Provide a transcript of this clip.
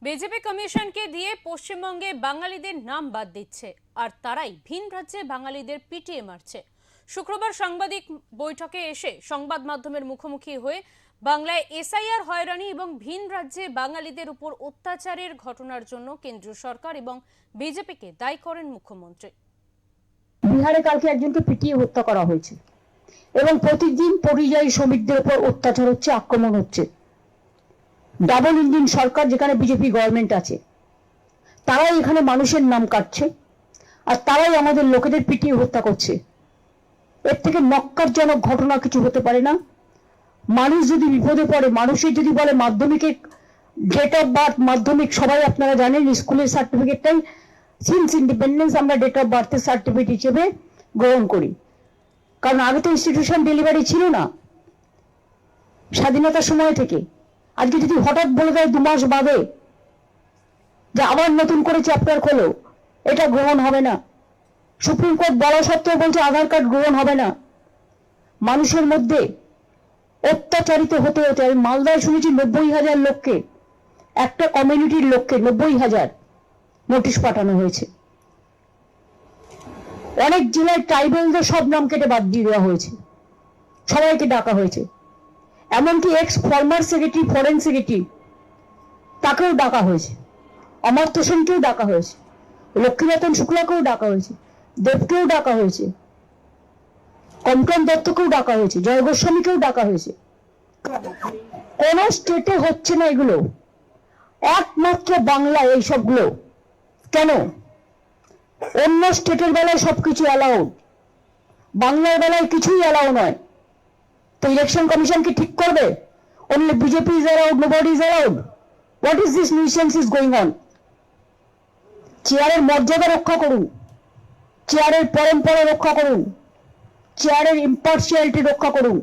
BJP কমিশনকে দিয়ে পশ্চিমবঙ্গে বাঙালিদের নাম বাদ দিচ্ছে আর তারাই ভিন রাজ্যে বাঙালিদের পিটিয়ে মারছে। শুক্রবার সাংবাদিক বৈঠকে এসে সংবাদ মাধ্যমের মুখোমুখি হয়ে বাংলায় এসআইআর হয়রানি এবং ভিন রাজ্যে বাঙালিদের উপর অত্যাচারের ঘটনার জন্য কেন্দ্রীয় সরকার এবং বিজেপিকে দায়ী করেন মুখ্যমন্ত্রী। বিহারে কালকে একজনকে পিটিয়ে হত্যা করা হয়েছে এবং প্রতিদিন পরিযায়ী শ্রমিকদের উপর অত্যাচার হচ্ছে, আক্রমণ হচ্ছে। ডাবল ইঞ্জিন সরকার, যেখানে বিজেপি গভর্নমেন্ট আছে, তারাই এখানে মানুষের নাম কাটছে আর তারাই আমাদের লোকেদের পিটিয়ে হত্যা করছে। এর থেকে নক্কারজনক ঘটনা কিছু হতে পারে না। মানুষ যদি বিপদে পড়ে, মানুষের যদি বলে মাধ্যমিকের ডেট অফ বার্থ, মাধ্যমিক সবাই আপনারা জানেন স্কুলের সার্টিফিকেটটাই সিন্স ইন্ডিপেন্ডেন্স আমরা ডেট অফ বার্থের সার্টিফিকেট হিসেবে গ্রহণ করি, কারণ আগে তো ইনস্টিটিউশন ডেলিভারি ছিল না স্বাধীনতার সময় থেকে। আজকে যদি হঠাৎ বলে দেয় 2 মাস বাদে যে আবার নতুন করে চ্যাপ্টার খোলো, এটা গ্রহণ হবে না। সুপ্রিম কোর্ট বলা সত্ত্বেও বলছে আধার কার্ড গ্রহণ হবে না। মানুষের মধ্যে অত্যাচারিত হতে হতে আমি মালদায় শুনেছি 90,000 লোককে, একটা কমিউনিটির লোককে 90,000 নোটিশ পাঠানো হয়েছে। অনেক জেলায় ট্রাইবেলদের সব নাম কেটে বাদ দিয়ে দেওয়া হয়েছে, সবাইকে ডাকা হয়েছে। এমনকি x former secretary, foreign secretary, তাকেও ডাকা হয়েছে। অমর্ত্য সেনকেও ডাকা হয়েছে, লক্ষ্মীরতন শুক্লাকেও ডাকা হয়েছে, দেবকেও ডাকা হয়েছে, কমটন দত্তকেও ডাকা হয়েছে, জয় গোস্বামীকেও ডাকা হয়েছে। কোন স্টেটে হচ্ছে না এগুলো, একমাত্র বাংলায় এই সবগুলো। কেন? অন্য স্টেটের বেলায় সবকিছু অ্যালাউড, বাংলার বেলায় কিছুই অ্যালাউ নয়। তো ইলেকশন কমিশন কি ঠিক করবে? Only BJP is allowed, nobody is allowed. What is this nuisance is going on? চেয়ারের মর্যাদা রক্ষা করুন, চেয়ারের পরম্পরা রক্ষা করুন, চেয়ারের ইম্পার্সিয়ালিটি রক্ষা করুন।